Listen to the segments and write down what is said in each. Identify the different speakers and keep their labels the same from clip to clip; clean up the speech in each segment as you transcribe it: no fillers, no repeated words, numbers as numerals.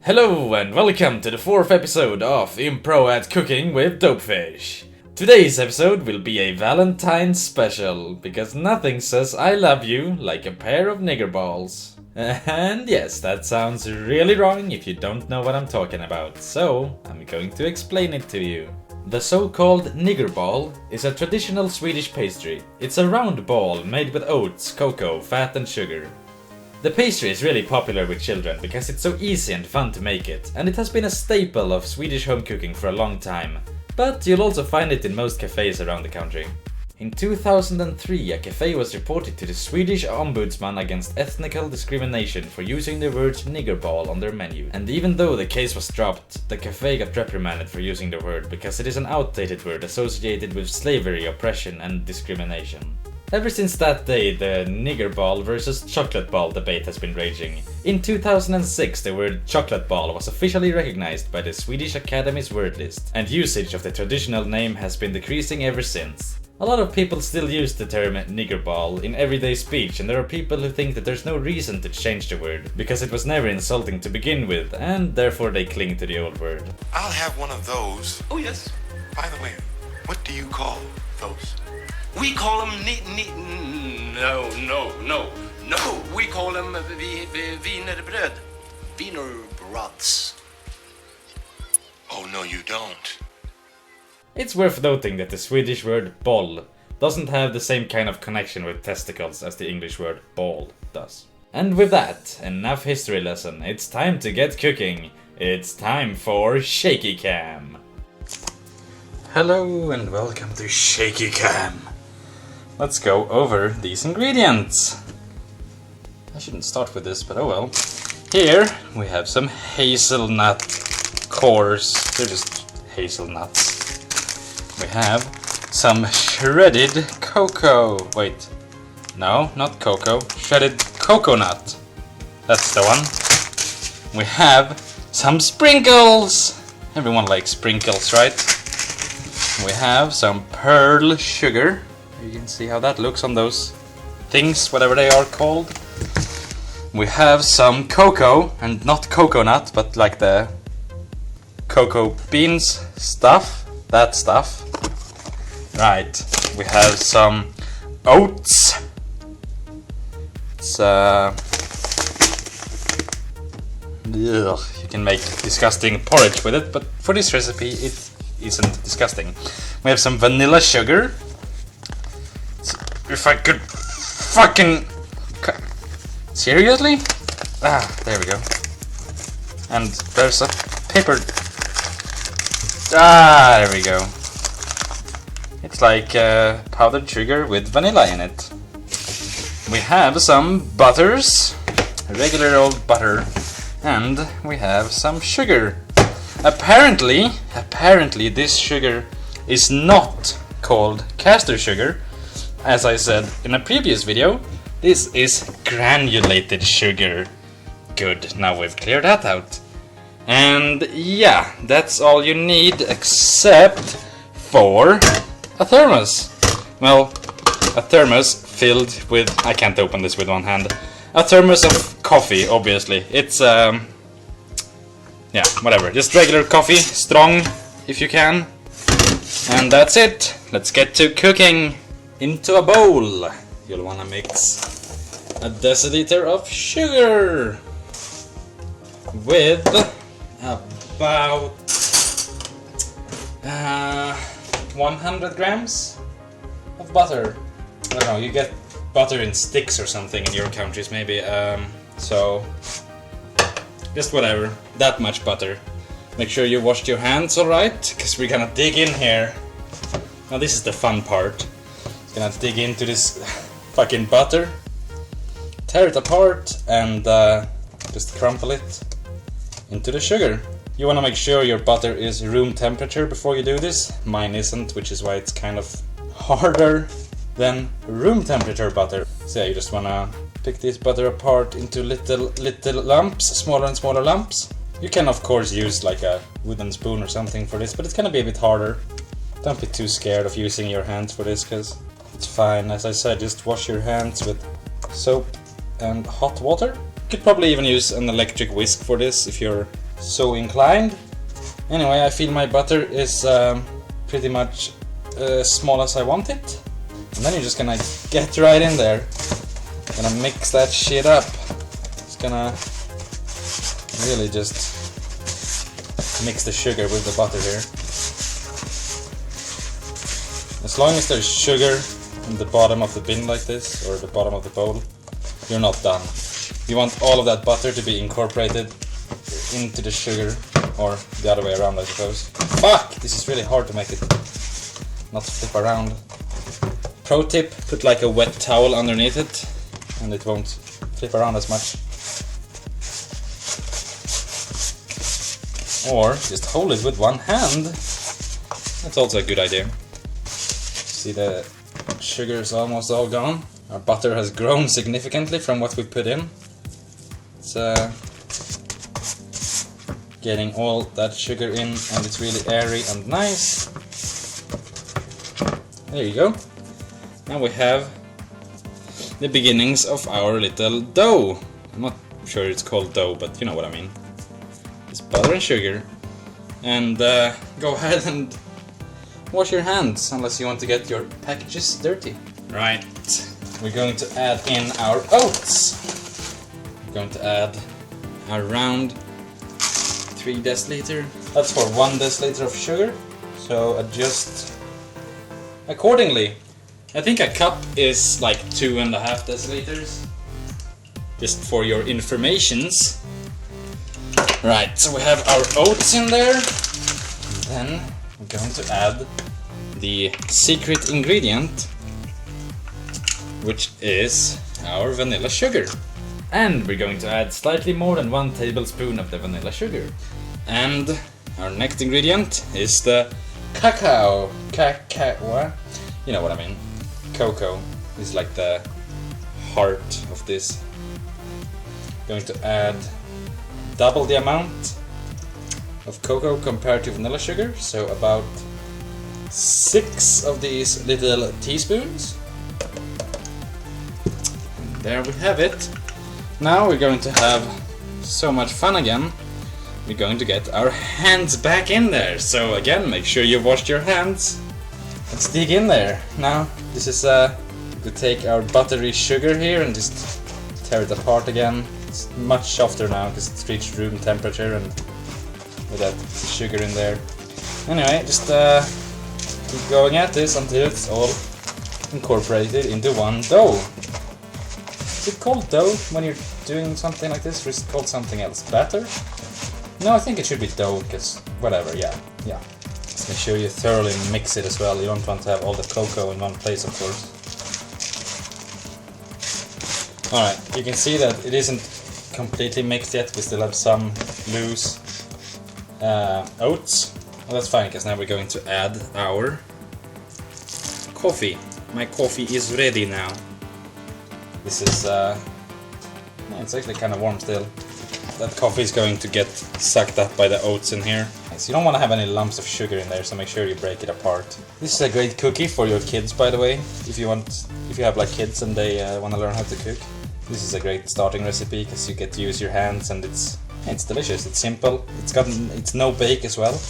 Speaker 1: Hello and welcome to the 4th episode of Impro at Cooking with Dopefish. Today's episode will be a Valentine special, because nothing says I love you like a pair of nigger balls. And yes, that sounds really wrong if you don't know what I'm talking about, so I'm going to explain it to you. The so-called nigger ball is a traditional Swedish pastry. It's a round ball made with oats, cocoa, fat and sugar. The pastry is really popular with children because it's so easy and fun to make it, and it has been a staple of Swedish home cooking for a long time. But you'll also find it in most cafes around the country. In 2003, a cafe was reported to the Swedish Ombudsman against ethnical discrimination for using the word nigger ball on their menu. And even though the case was dropped, the cafe got reprimanded for using the word because it is an outdated word associated with slavery, oppression and discrimination. Ever since that day, the nigger ball versus chocolate ball debate has been raging. In 2006, the word chocolate ball was officially recognized by the Swedish Academy's word list, and usage of the traditional name has been decreasing ever since. A lot of people still use the term nigger ball in everyday speech, and there are people who think that there's no reason to change the word, because it was never insulting to begin with, and therefore they cling to the old word.
Speaker 2: I'll have one of those.
Speaker 3: Oh, yes.
Speaker 2: By the way, what do you call those?
Speaker 3: We call them no. We call them wienerbröd. Wienerbröds.
Speaker 2: Oh, no, you don't.
Speaker 1: It's worth noting that the Swedish word boll doesn't have the same kind of connection with testicles as the English word ball does. And with that, enough history lesson, it's time to get cooking. It's time for Shaky Cam. Hello and welcome to Shaky Cam. Let's go over these ingredients. I shouldn't start with this, but oh well. Here we have some hazelnut cores. They're just hazelnuts. We have some shredded cocoa. Wait, no, not cocoa. Shredded coconut. That's the one. We have some sprinkles. Everyone likes sprinkles, right? We have some pearl sugar. You can see how that looks on those things, whatever they are called. We have some cocoa, and not coconut, but like the cocoa beans stuff, that stuff. Right, we have some oats. It's you can make disgusting porridge with it, but for this recipe it isn't disgusting. We have some vanilla sugar. If I could fucking... Seriously? Ah, there we go. And there's a paper... Ah, there we go. It's like powdered sugar with vanilla in it. We have some butters, regular old butter, and we have some sugar. Apparently this sugar is not called caster sugar. As I said in a previous video, this is granulated sugar. Good, now we've cleared that out. And yeah, that's all you need except for a thermos. Well, a thermos filled with... I can't open this with one hand. A thermos of coffee, obviously. It's, yeah, whatever. Just regular coffee, strong if you can. And that's it. Let's get to cooking. Into a bowl, you'll want to mix a deciliter of sugar with about 100 grams of butter. I don't know, you get butter in sticks or something in your countries maybe, so just whatever, that much butter. Make sure you washed your hands alright, because we're gonna dig in here. Now this is the fun part. Gonna dig into this fucking butter, tear it apart, and just crumple it into the sugar. You wanna make sure your butter is room temperature before you do this. Mine isn't, which is why it's kind of harder than room temperature butter. So yeah, you just wanna pick this butter apart into little lumps, smaller and smaller lumps. You can of course use like a wooden spoon or something for this, but it's gonna be a bit harder. Don't be too scared of using your hands for this, because it's fine. As I said, just wash your hands with soap and hot water. You could probably even use an electric whisk for this if you're so inclined. Anyway, I feel my butter is pretty much as small as I want it. And then you're just gonna get right in there. Gonna mix that shit up. It's gonna really just mix the sugar with the butter here. As long as there's sugar in the bottom of the bin like this, or the bottom of the bowl, you're not done. You want all of that butter to be incorporated into the sugar, or the other way around, I suppose. Fuck! This is really hard to make it not flip around. Pro tip, put like a wet towel underneath it, and it won't flip around as much. Or just hold it with one hand. That's also a good idea. See, the sugar is almost all gone. Our butter has grown significantly from what we put in. It's getting all that sugar in, and it's really airy and nice. There you go. Now we have the beginnings of our little dough. I'm not sure it's called dough, but you know what I mean. It's butter and sugar. And go ahead and wash your hands, unless you want to get your packages dirty. Right, we're going to add in our oats. We're going to add around 3 deciliter. That's for 1 deciliter of sugar, so adjust accordingly. I think a cup is like 2.5 deciliters, just for your informations. Right, so we have our oats in there. Then we're going to add the secret ingredient, which is our vanilla sugar. And we're going to add slightly more than 1 tablespoon of the vanilla sugar. And our next ingredient is the cacao. Cacao, you know what I mean. Cocoa is like the heart of this. Going to add double the amount of cocoa compared to vanilla sugar, so about 6 of these little teaspoons. And there we have it. Now we're going to have so much fun again. We're going to get our hands back in there. So again, make sure you washed your hands. Let's dig in there. Now this is we take our buttery sugar here and just tear it apart again. It's much softer now because it's reached room temperature and with that sugar in there. Anyway, just keep going at this until it's all incorporated into one dough. Is it called dough when you're doing something like this, or is it called something else? Batter? No, I think it should be dough, because whatever, yeah. Just make sure you thoroughly mix it as well. You don't want to have all the cocoa in one place, of course. Alright, you can see that it isn't completely mixed yet. We still have some loose oats. Well, that's fine, because now we're going to add our coffee. My coffee is ready now. This is, it's actually kind of warm still. That coffee is going to get sucked up by the oats in here. So you don't want to have any lumps of sugar in there, so make sure you break it apart. This is a great cookie for your kids, by the way. If you have like kids and they want to learn how to cook, this is a great starting recipe because you get to use your hands and it's delicious. It's simple. It's no bake as well.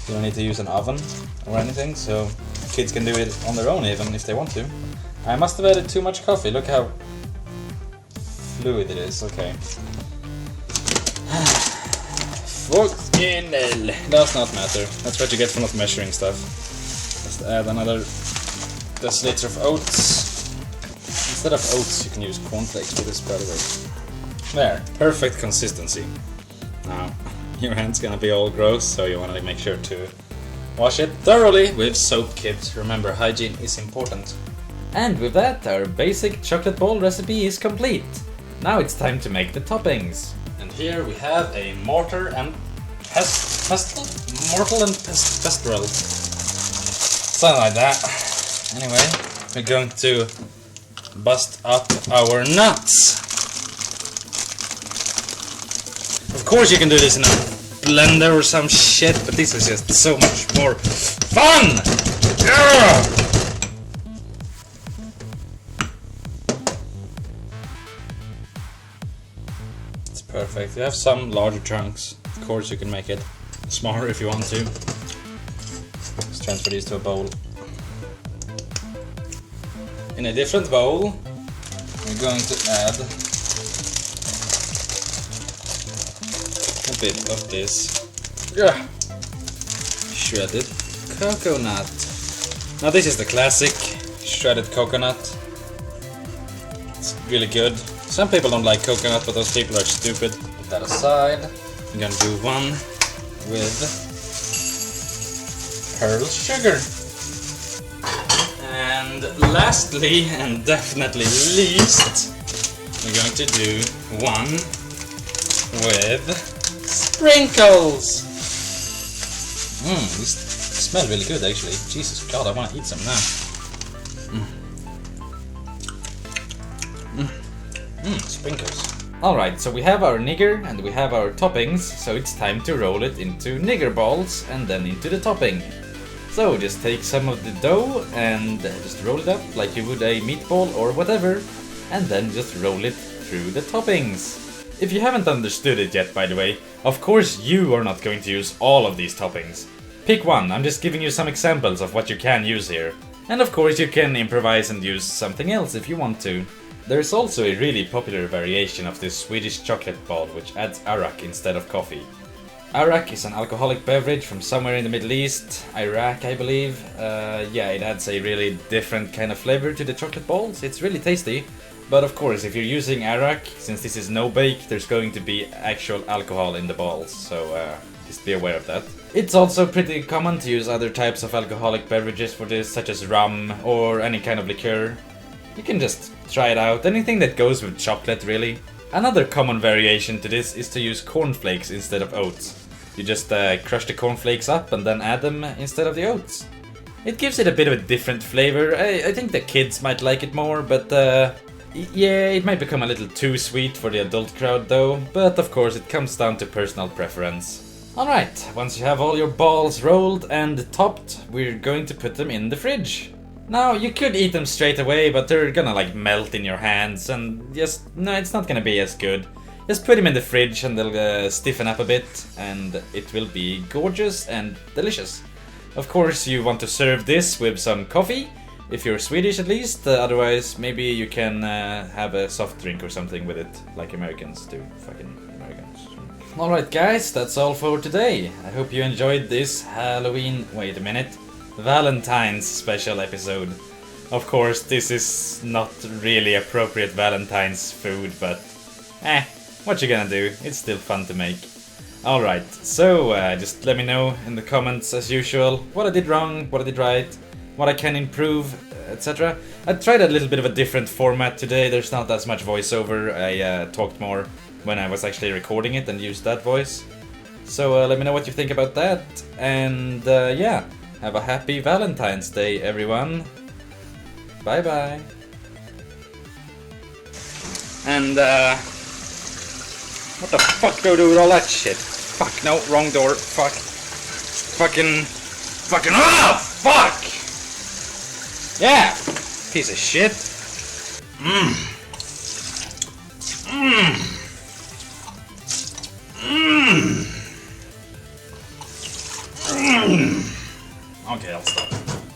Speaker 1: You don't need to use an oven or anything, so kids can do it on their own even if they want to. I must have added too much coffee. Look how fluid it is. Okay. Fucking hell. Does not matter. That's what you get for not measuring stuff. Just add another deciliter of oats. Instead of oats, you can use cornflakes for this, by the way. There. Perfect consistency. Now, your hand's gonna be all gross, so you wanna make sure to wash it thoroughly with soap, kids. Remember, hygiene is important. And with that, our basic chocolate ball recipe is complete. Now it's time to make the toppings. And here we have a mortar and pestle? Mortal and pestle. Something like that. Anyway, we're going to bust up our nuts. Of course you can do this in a blender or some shit, but this is just so much more fun! Yeah! Perfect. You have some larger chunks. Of course you can make it smaller if you want to. Let's transfer these to a bowl. In a different bowl, we're going to add a bit of this shredded coconut. Now this is the classic shredded coconut. It's really good. Some people don't like coconut, but those people are stupid. Put that aside. I'm gonna do one with pearl sugar. And lastly, and definitely least, we're going to do one with sprinkles. These smell really good actually. Jesus God, I want to eat some now. Sprinkles. Alright, so we have our nigger and we have our toppings, so it's time to roll it into nigger balls and then into the topping. So just take some of the dough and just roll it up like you would a meatball or whatever, and then just roll it through the toppings. If you haven't understood it yet, by the way, of course you are not going to use all of these toppings. Pick one, I'm just giving you some examples of what you can use here. And of course you can improvise and use something else if you want to. There's also a really popular variation of this Swedish chocolate ball which adds arak instead of coffee. Arak is an alcoholic beverage from somewhere in the Middle East, Iraq I believe. Yeah, it adds a really different kind of flavor to the chocolate balls. It's really tasty. But of course, if you're using arak, since this is no bake, there's going to be actual alcohol in the balls, so just be aware of that. It's also pretty common to use other types of alcoholic beverages for this, such as rum or any kind of liqueur. You can just try it out, anything that goes with chocolate really. Another common variation to this is to use cornflakes instead of oats. You just crush the cornflakes up and then add them instead of the oats. It gives it a bit of a different flavor. I think the kids might like it more, but yeah, it might become a little too sweet for the adult crowd though, but of course it comes down to personal preference. Alright, once you have all your balls rolled and topped, we're going to put them in the fridge. Now, you could eat them straight away, but they're gonna like melt in your hands and just, no, it's not gonna be as good. Just put them in the fridge and they'll stiffen up a bit and it will be gorgeous and delicious. Of course, you want to serve this with some coffee. If you're Swedish at least, otherwise maybe you can have a soft drink or something with it, like Americans do, fucking Americans. Alright guys, that's all for today. I hope you enjoyed this Halloween, wait a minute, Valentine's special episode. Of course, this is not really appropriate Valentine's food, but what you gonna do, it's still fun to make. Alright, so just let me know in the comments as usual what I did wrong, what I did right, what I can improve, etc. I tried a little bit of a different format today. There's not as much voiceover. I talked more when I was actually recording it and used that voice. So let me know what you think about that. And yeah, have a happy Valentine's Day, everyone. Bye bye. And what the fuck do I do with all that shit? Fuck, no, wrong door. Fuck. Fucking. Ah, fuck! Yeah, piece of shit. Mmm.